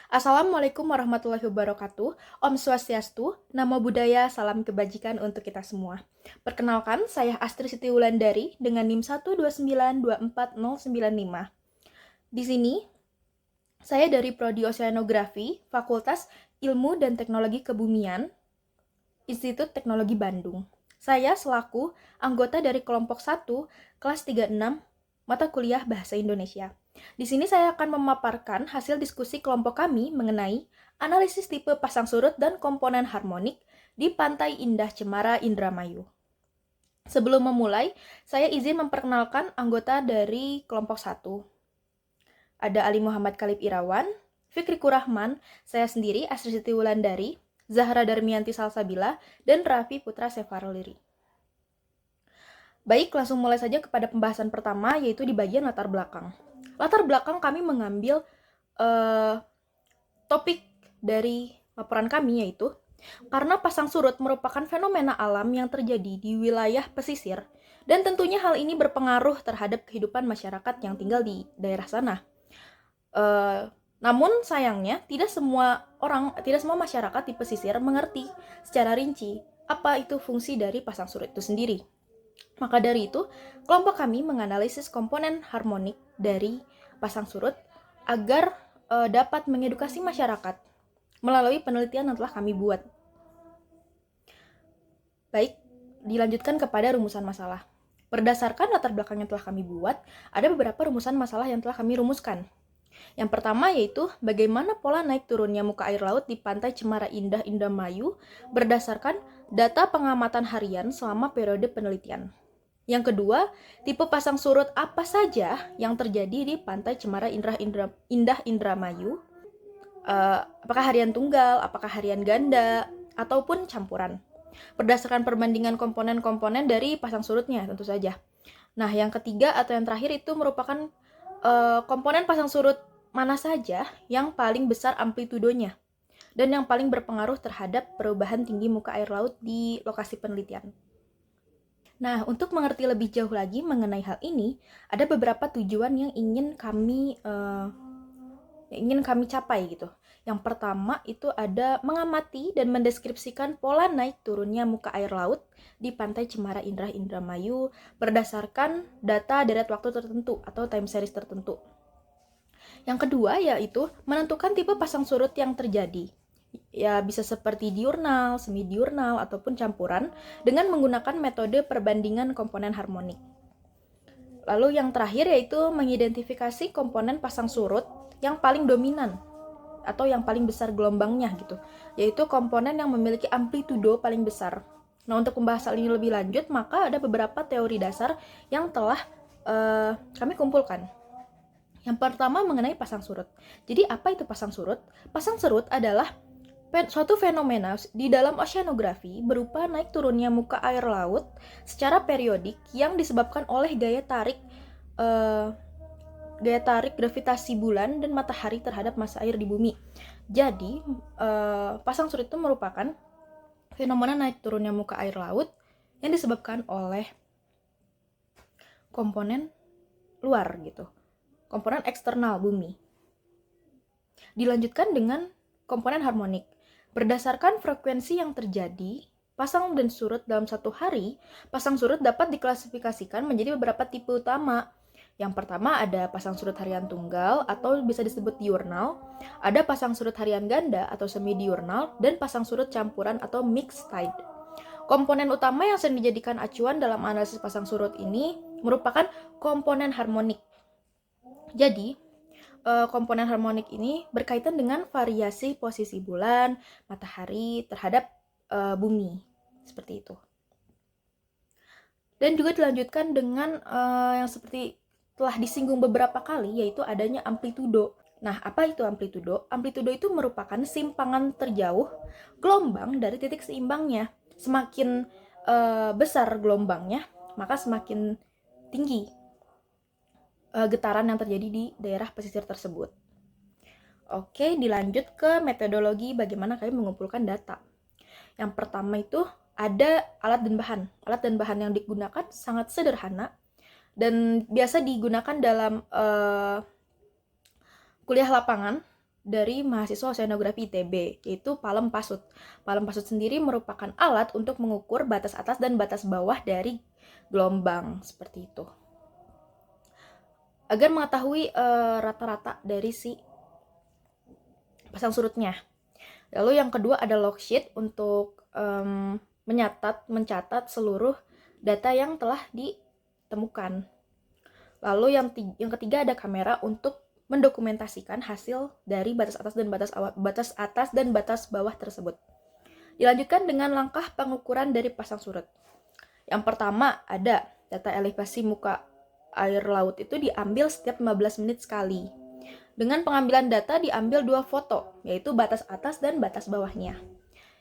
Assalamualaikum warahmatullahi wabarakatuh. Om Swastiastu, Namo Buddhaya, salam kebajikan untuk kita semua. Perkenalkan, saya Astri Siti Wulandari dengan NIM 129240095. Di sini, saya dari Prodi Oceanografi, Fakultas Ilmu dan Teknologi Kebumian, Institut Teknologi Bandung. Saya selaku anggota dari kelompok 1, kelas 36, mata kuliah Bahasa Indonesia. Di sini saya akan memaparkan hasil diskusi kelompok kami mengenai analisis tipe pasang surut dan komponen harmonik di Pantai Indah Cemara, Indramayu. Sebelum memulai, saya izin memperkenalkan anggota dari kelompok 1. Ada Ali Muhammad Khalib Irawan, Fikri Kurahman, saya sendiri Astri Siti Wulandari, Zahra Darmianti Salsabila, dan Raffi Putra Sefarliri. Baik, langsung mulai saja kepada pembahasan pertama, yaitu di bagian latar belakang. Latar belakang kami mengambil topik dari laporan kami, yaitu karena pasang surut merupakan fenomena alam yang terjadi di wilayah pesisir, dan tentunya hal ini berpengaruh terhadap kehidupan masyarakat yang tinggal di daerah sana. Namun sayangnya tidak semua masyarakat di pesisir mengerti secara rinci apa itu fungsi dari pasang surut itu sendiri. Maka dari itu, kelompok kami menganalisis komponen harmonik dari pasang surut agar dapat mengedukasi masyarakat melalui penelitian yang telah kami buat. Baik, dilanjutkan kepada rumusan masalah. Berdasarkan latar belakang yang telah kami buat, ada beberapa rumusan masalah yang telah kami rumuskan. Yang pertama yaitu bagaimana pola naik turunnya muka air laut di Pantai Cemara Indah Indramayu berdasarkan data pengamatan harian selama periode penelitian. Yang kedua, tipe pasang surut apa saja yang terjadi di Pantai Cemara Indah Indramayu? Apakah harian tunggal, apakah harian ganda, ataupun campuran? Berdasarkan perbandingan komponen-komponen dari pasang surutnya tentu saja. Nah, yang ketiga atau yang terakhir itu merupakan komponen pasang surut mana saja yang paling besar amplitudonya dan yang paling berpengaruh terhadap perubahan tinggi muka air laut di lokasi penelitian. Nah, untuk mengerti lebih jauh lagi mengenai hal ini, ada beberapa tujuan yang ingin kami capai gitu. Yang pertama itu ada mengamati dan mendeskripsikan pola naik turunnya muka air laut di Pantai Cemara Indramayu berdasarkan data deret waktu tertentu atau time series tertentu. Yang kedua yaitu menentukan tipe pasang surut yang terjadi. Ya, bisa seperti diurnal, semi-diurnal, ataupun campuran dengan menggunakan metode perbandingan komponen harmonik. Lalu yang terakhir yaitu mengidentifikasi komponen pasang surut yang paling dominan atau yang paling besar gelombangnya gitu, yaitu komponen yang memiliki amplitudo paling besar. Nah, untuk membahas hal ini lebih lanjut, maka ada beberapa teori dasar yang telah kami kumpulkan. Yang pertama mengenai pasang surut. Jadi apa itu pasang surut? Pasang surut adalah suatu fenomena di dalam oceanografi berupa naik turunnya muka air laut secara periodik yang disebabkan oleh gaya tarik gravitasi bulan dan matahari terhadap massa air di bumi. Jadi, pasang surut itu merupakan fenomena naik turunnya muka air laut yang disebabkan oleh komponen luar gitu, komponen eksternal bumi. Dilanjutkan dengan komponen harmonik. Berdasarkan frekuensi yang terjadi, pasang dan surut dalam satu hari, pasang surut dapat diklasifikasikan menjadi beberapa tipe utama. Yang pertama ada pasang surut harian tunggal atau bisa disebut diurnal, ada pasang surut harian ganda atau semi-diurnal, dan pasang surut campuran atau mixed tide. Komponen utama yang sering dijadikan acuan dalam analisis pasang surut ini merupakan komponen harmonik. Jadi, komponen harmonik ini berkaitan dengan variasi posisi bulan, matahari terhadap bumi, seperti itu. Dan juga dilanjutkan dengan yang seperti telah disinggung beberapa kali, yaitu adanya amplitudo. Nah, apa itu amplitudo? Amplitudo itu merupakan simpangan terjauh gelombang dari titik seimbangnya. Semakin besar gelombangnya, maka semakin tinggi getaran yang terjadi di daerah pesisir tersebut. Oke, dilanjut ke metodologi bagaimana kami mengumpulkan data. Yang pertama itu ada alat dan bahan. Alat dan bahan yang digunakan sangat sederhana dan biasa digunakan dalam kuliah lapangan dari mahasiswa oceanografi ITB, yaitu palem pasut. Palem pasut sendiri merupakan alat untuk mengukur batas atas dan batas bawah dari gelombang, seperti itu. Agar mengetahui rata-rata dari si pasang surutnya. Lalu yang kedua ada log sheet untuk mencatat seluruh data yang telah ditemukan. Lalu yang ketiga ada kamera untuk mendokumentasikan hasil dari batas atas dan batas bawah tersebut. Dilanjutkan dengan langkah pengukuran dari pasang surut. Yang pertama ada data elevasi muka air laut itu diambil setiap 15 menit sekali. Dengan pengambilan data diambil 2 foto, yaitu batas atas dan batas bawahnya.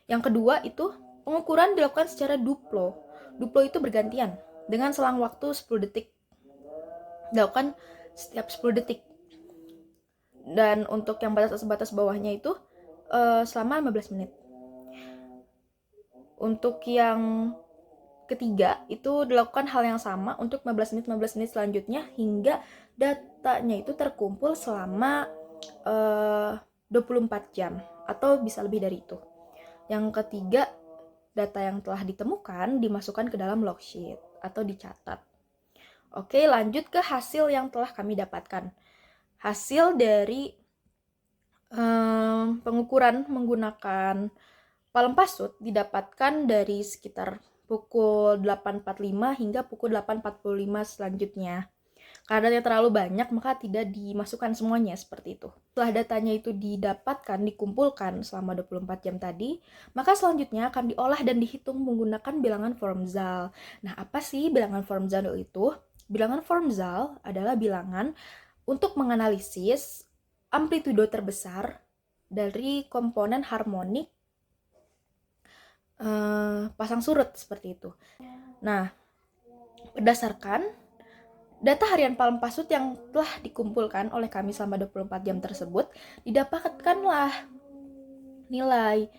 Yang kedua itu pengukuran dilakukan secara duplo. Duplo itu bergantian dengan selang waktu 10 detik. Dilakukan setiap 10 detik. Dan untuk yang batas atas batas bawahnya itu selama 15 menit. Untuk yang ketiga itu dilakukan hal yang sama untuk 15 menit selanjutnya hingga datanya itu terkumpul selama 24 jam atau bisa lebih dari itu. Yang ketiga, data yang telah ditemukan dimasukkan ke dalam log sheet atau dicatat. Oke, lanjut ke hasil yang telah kami dapatkan. Hasil dari pengukuran menggunakan palem pasut didapatkan dari sekitar pukul 8.45 hingga pukul 8.45 selanjutnya. Karena datanya terlalu banyak, maka tidak dimasukkan semuanya seperti itu. Setelah datanya itu didapatkan, dikumpulkan selama 24 jam tadi, maka selanjutnya akan diolah dan dihitung menggunakan bilangan Formzal. Nah, apa sih bilangan Formzal itu? Bilangan Formzal adalah bilangan untuk menganalisis amplitudo terbesar dari komponen harmonik pasang surut seperti itu. Nah, berdasarkan data harian palem pasut yang telah dikumpulkan oleh kami selama 24 jam tersebut, didapatkanlah nilai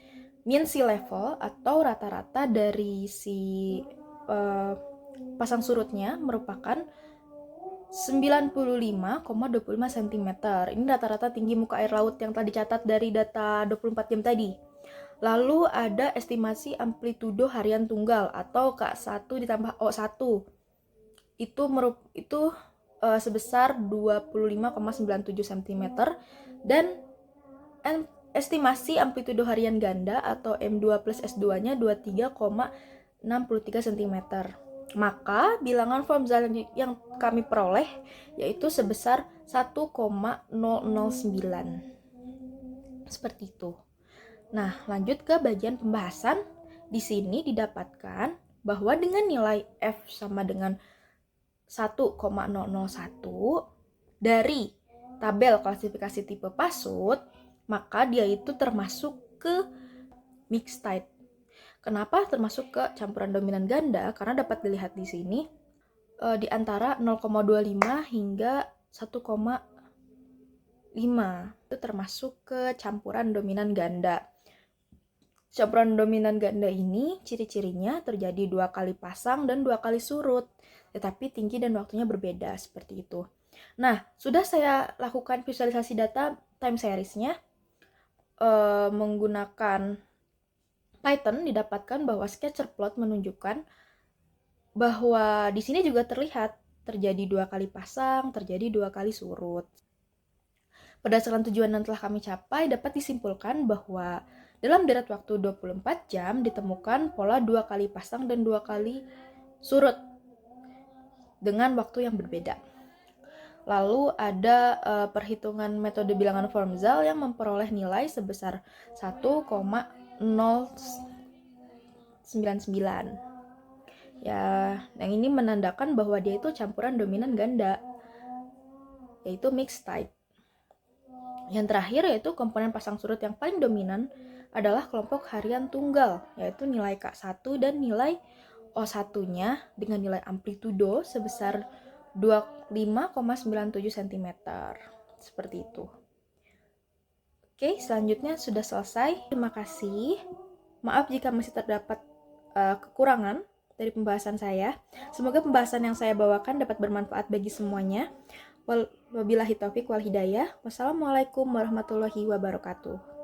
mean sea level atau rata-rata dari si pasang surutnya merupakan 95,25 cm. Ini rata-rata tinggi muka air laut yang telah dicatat dari data 24 jam tadi. Lalu ada estimasi amplitudo harian tunggal atau K1 ditambah O1. Itu sebesar 25,97 cm dan estimasi amplitudo harian ganda atau M2 plus S2-nya 23,63 cm. Maka bilangan Formzal yang kami peroleh yaitu sebesar 1,009. Seperti itu. Nah, lanjut ke bagian pembahasan. Di sini didapatkan bahwa dengan nilai F sama dengan 1,001 dari tabel klasifikasi tipe pasut, maka dia itu termasuk ke mixed tide. Kenapa termasuk ke campuran dominan ganda? Karena dapat dilihat di sini di antara 0,25 hingga 1,5 itu termasuk ke campuran dominan ganda. Campuran dominan ganda ini ciri-cirinya terjadi 2 kali pasang dan 2 kali surut, tetapi tinggi dan waktunya berbeda seperti itu. Nah, sudah saya lakukan visualisasi data time series-nya menggunakan Python. Didapatkan bahwa scatter plot menunjukkan bahwa di sini juga terlihat terjadi 2 kali pasang, terjadi 2 kali surut. Berdasarkan tujuan yang telah kami capai, dapat disimpulkan bahwa dalam deret waktu 24 jam ditemukan pola 2 kali pasang dan 2 kali surut dengan waktu yang berbeda. Lalu ada perhitungan metode bilangan Formzal yang memperoleh nilai sebesar 1,099. Ya, yang ini menandakan bahwa dia itu campuran dominan ganda, yaitu mixed tide. Yang terakhir yaitu komponen pasang surut yang paling dominan adalah kelompok harian tunggal, yaitu nilai K1 dan nilai O1-nya dengan nilai amplitudo sebesar 25,97 cm. Seperti itu. Oke, selanjutnya sudah selesai. Terima kasih. Maaf jika masih terdapat kekurangan dari pembahasan saya. Semoga pembahasan yang saya bawakan dapat bermanfaat bagi semuanya. Wabillahi taufik wal hidayah. Wassalamualaikum warahmatullahi wabarakatuh.